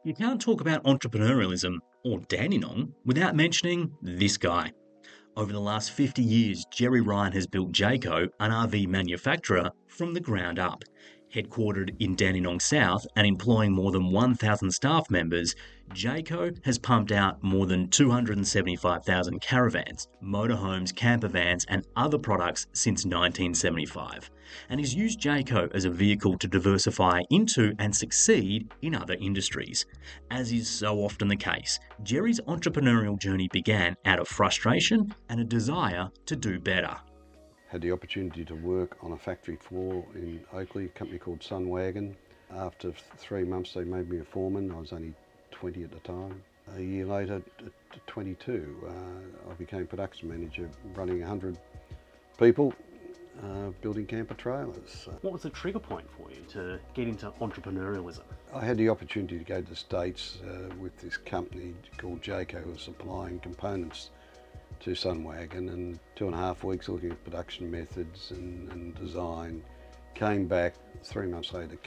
You can't talk about entrepreneurialism or Dandenong without mentioning this guy. Over the last 50 years, Gerry Ryan has built Jayco, an RV manufacturer, from the ground up. Headquartered in Dandenong South and employing more than 1,000 staff members, Jayco has pumped out more than 275,000 caravans, motorhomes, campervans, and other products since 1975, and has used Jayco as a vehicle to diversify into and succeed in other industries. As is so often the case, Gerry's entrepreneurial journey began out of frustration and a desire to do better. Had the opportunity to work on a factory floor in Oakley, a company called Sunwagon. After 3 months they made me a foreman. I was only 20 at the time. A year later, at 22, I became production manager, running 100 people, building camper trailers. What was the trigger point for you to get into entrepreneurialism? I had the opportunity to go to the States with this company called Jayco, who was supplying components to Sunwagon, and 2.5 weeks looking at production methods and design. Came back 3 months later,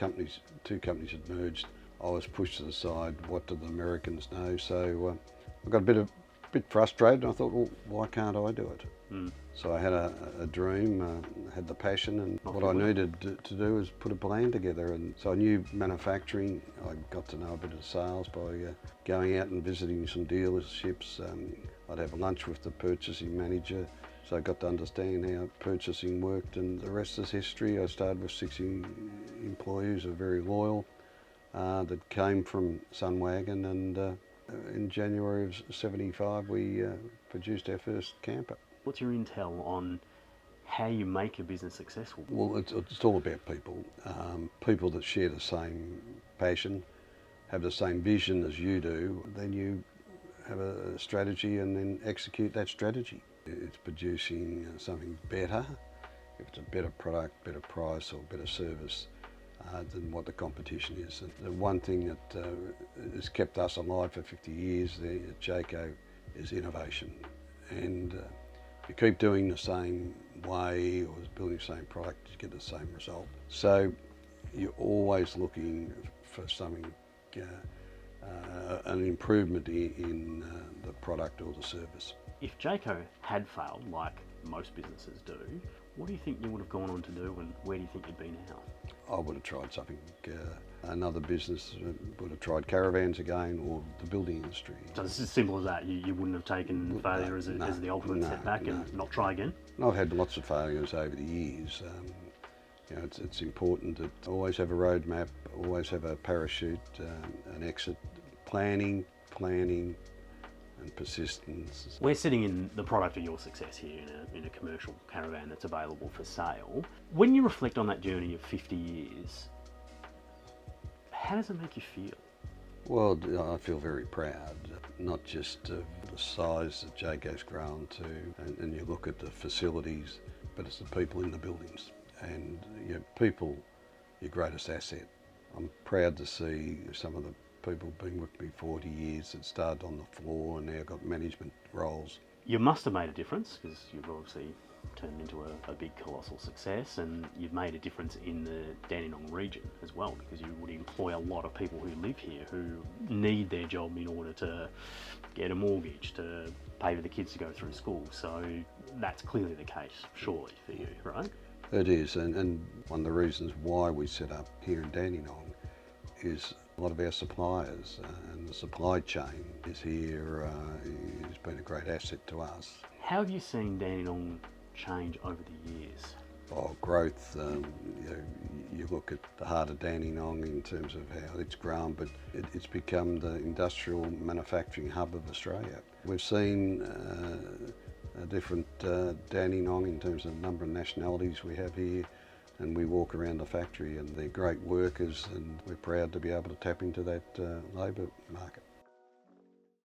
two companies had merged. I was pushed to the side. What do the Americans know? So I got a bit frustrated, and I thought, well, why can't I do it? So I had a dream, had the passion, and what I needed to do was put a plan together. And so I knew manufacturing. I got to know a bit of sales by going out and visiting some dealerships. I'd have a lunch with the purchasing manager, so I got to understand how purchasing worked, and the rest is history. I started with 60 employees who are very loyal, that came from Sunwagon, and in January of '75 we produced our first camper. What's your intel on how you make a business successful? Well, it's all about people. People that share the same passion, have the same vision as you do. Then you have a strategy and then execute that strategy. It's producing something better. If it's a better product, better price, or better service than what the competition is. And the one thing that has kept us alive for 50 years at Jayco is innovation. And if you keep doing the same way or building the same product, you get the same result. So you're always looking for something, an improvement in the product or the service. If Jayco had failed, like most businesses do, what do you think you would have gone on to do, and where do you think you'd be now? I would have tried something, another business, would have tried caravans again, or the building industry. So it's as simple as that. You wouldn't have taken failure as the ultimate setback and not try again? I've had lots of failures over the years. It's important to always have a roadmap, always have a parachute, an exit, planning and persistence. We're sitting in the product of your success here in a commercial caravan that's available for sale. When you reflect on that journey of 50 years, how does it make you feel? Well, I feel very proud, not just of the size that Jayco's grown to, and you look at the facilities, but it's the people in the buildings. And people, your greatest asset. I'm proud to see some of the people been with me 40 years that started on the floor and now got management roles. You must have made a difference, because you've obviously turned into a big colossal success, and you've made a difference in the Dandenong region as well, because you would employ a lot of people who live here who need their job in order to get a mortgage, to pay for the kids to go through school. So that's clearly the case, surely, for you, right? It is, and one of the reasons why we set up here in Dandenong is a lot of our suppliers and the supply chain is here, has been a great asset to us. How have you seen Dandenong change over the years? Growth, you look at the heart of Dandenong in terms of how it's grown, but it's become the industrial manufacturing hub of Australia. We've seen a different Dandenong in terms of the number of nationalities we have here, and we walk around the factory and they're great workers, and we're proud to be able to tap into that labour market.